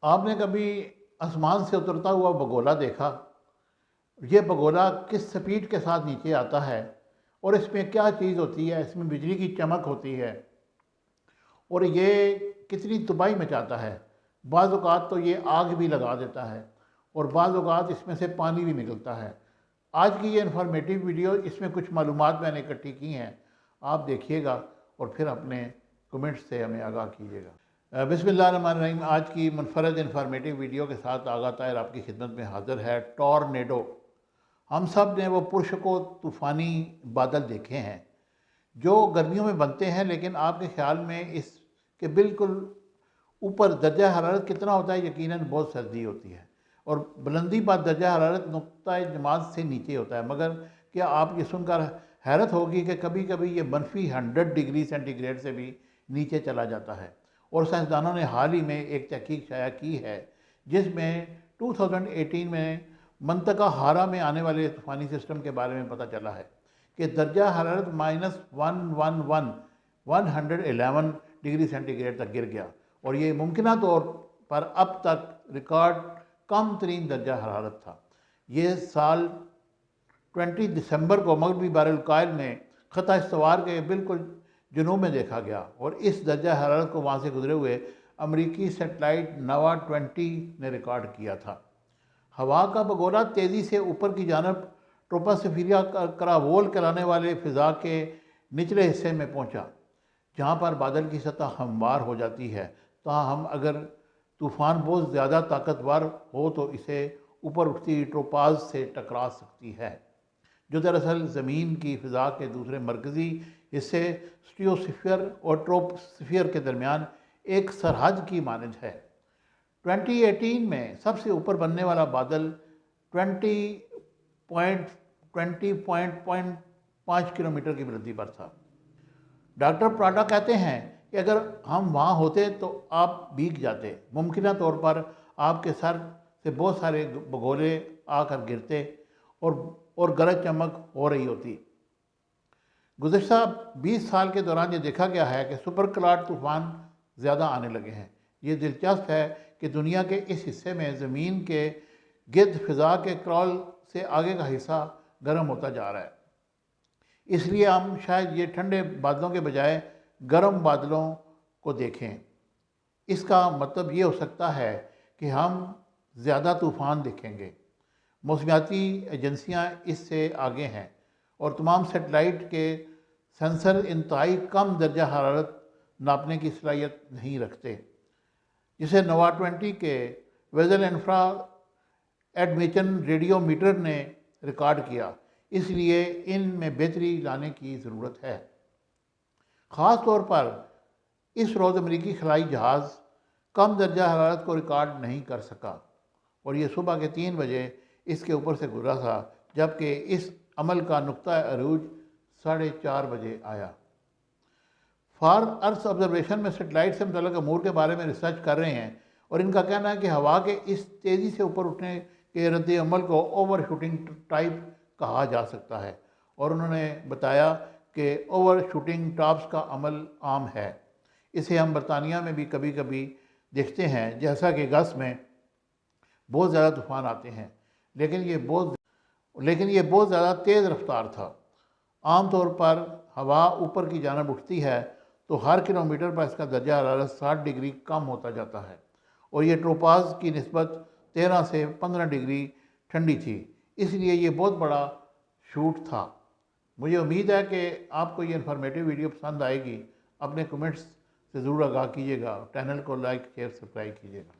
آپ نے کبھی آسمان سے اترتا ہوا بگولا دیکھا؟ یہ بگولا کس سپیڈ کے ساتھ نیچے آتا ہے اور اس میں کیا چیز ہوتی ہے؟ اس میں بجلی کی چمک ہوتی ہے اور یہ کتنی تباہی مچاتا ہے۔ بعض اوقات تو یہ آگ بھی لگا دیتا ہے اور بعض اوقات اس میں سے پانی بھی نکلتا ہے۔ آج کی یہ انفارمیٹیو ویڈیو، اس میں کچھ معلومات میں نے اکٹھی کی ہیں، آپ دیکھیے گا اور پھر اپنے کمنٹ سے ہمیں آگاہ کیجیے گا۔ بسم اللہ الرحمن الرحیم۔ آج کی منفرد انفارمیٹیو ویڈیو کے ساتھ آغا طاہر آپ کی خدمت میں حاضر ہے۔ ٹورنیڈو، ہم سب نے وہ پرشکو طوفانی بادل دیکھے ہیں جو گرمیوں میں بنتے ہیں، لیکن آپ کے خیال میں اس کے بالکل اوپر درجہ حرارت کتنا ہوتا ہے؟ یقیناً بہت سردی ہوتی ہے اور بلندی پر درجہ حرارت نقطۂ جماعت سے نیچے ہوتا ہے۔ مگر کیا آپ یہ سن کر حیرت ہوگی کہ کبھی کبھی یہ منفی 100 ڈگری سینٹی گریڈ سے بھی نیچے چلا جاتا ہے۔ اور سائنسدانوں نے حال ہی میں ایک تحقیق شائع کی ہے جس میں 2018 میں منطقہ ہارا میں آنے والے طوفانی سسٹم کے بارے میں پتہ چلا ہے کہ درجہ حرارت -111 ڈگری سینٹی گریڈ تک گر گیا، اور یہ ممکنہ طور پر اب تک ریکارڈ کم ترین درجہ حرارت تھا۔ یہ سال 20 دسمبر کو مغربی بحر الکاہل میں خطہ استوار کے بالکل جنوب میں دیکھا گیا، اور اس درجہ حرارت کو وہاں سے گزرے ہوئے امریکی سیٹلائٹ نوا 20 نے ریکارڈ کیا تھا۔ ہوا کا بگولا تیزی سے اوپر کی جانب ٹروپوسفیریا کراوول کہلانے والے فضا کے نچلے حصے میں پہنچا، جہاں پر بادل کی سطح ہموار ہو جاتی ہے۔ تاہم اگر طوفان بہت زیادہ طاقتور ہو تو اسے اوپر اٹھتی ٹروپاز سے ٹکرا سکتی ہے، جو دراصل زمین کی فضا کے دوسرے مرکزی حصے اسٹریوسفیئر اور ٹروپوسفیئر کے درمیان ایک سرحد کی مانند ہے۔ 2018 میں سب سے اوپر بننے والا بادل 20.5 کلومیٹر کی بلندی پر تھا۔ ڈاکٹر پراڈا کہتے ہیں کہ اگر ہم وہاں ہوتے تو آپ بھیگ جاتے۔ ممکنہ طور پر آپ کے سر سے بہت سارے بگولے آ کر گرتے اور گرج چمک ہو رہی ہوتی۔ گزشتہ 20 سال کے دوران یہ دیکھا گیا ہے کہ سپر کلاڈ طوفان زیادہ آنے لگے ہیں۔ یہ دلچسپ ہے کہ دنیا کے اس حصے میں زمین کے گرد فضا کے کرول سے آگے کا حصہ گرم ہوتا جا رہا ہے۔ اس لیے ہم شاید یہ ٹھنڈے بادلوں کے بجائے گرم بادلوں کو دیکھیں۔ اس کا مطلب یہ ہو سکتا ہے کہ ہم زیادہ طوفان دیکھیں گے۔ موسمیاتی ایجنسیاں اس سے آگے ہیں اور تمام سیٹلائٹ کے سینسر انتہائی کم درجہ حرارت ناپنے کی صلاحیت نہیں رکھتے، جسے نوا 20 کے ویزل انفرا ایڈمیشن ریڈیو میٹر نے ریکارڈ کیا۔ اس لیے ان میں بہتری لانے کی ضرورت ہے۔ خاص طور پر اس روز امریکی خلائی جہاز کم درجہ حرارت کو ریکارڈ نہیں کر سکا، اور یہ صبح کے 3 بجے اس کے اوپر سے گزرا تھا، جبکہ اس عمل کا نقطہ عروج 4:30 بجے آیا۔ فار ارتھ آبزرویشن میں سیٹلائٹ سے متعلق امور کے بارے میں ریسرچ کر رہے ہیں، اور ان کا کہنا ہے کہ ہوا کے اس تیزی سے اوپر اٹھنے کے رد عمل کو اوور شوٹنگ ٹائپ کہا جا سکتا ہے، اور انہوں نے بتایا کہ اوور شوٹنگ ٹاپس کا عمل عام ہے۔ اسے ہم برطانیہ میں بھی کبھی کبھی دیکھتے ہیں، جیسا کہ اگست میں بہت زیادہ طوفان آتے ہیں، لیکن یہ بہت زیادہ تیز رفتار تھا۔ عام طور پر ہوا اوپر کی جانب اٹھتی ہے تو ہر کلومیٹر پر اس کا درجہ حرارت 60 ڈگری کم ہوتا جاتا ہے، اور یہ ٹروپاز کی نسبت 13 سے 15 ڈگری ٹھنڈی تھی۔ اس لیے یہ بہت بڑا شوٹ تھا۔ مجھے امید ہے کہ آپ کو یہ انفارمیٹیو ویڈیو پسند آئے گی۔ اپنے کمنٹس سے ضرور آگاہ کیجیے گا، چینل کو لائک شیئر سبسکرائب کیجیے گا۔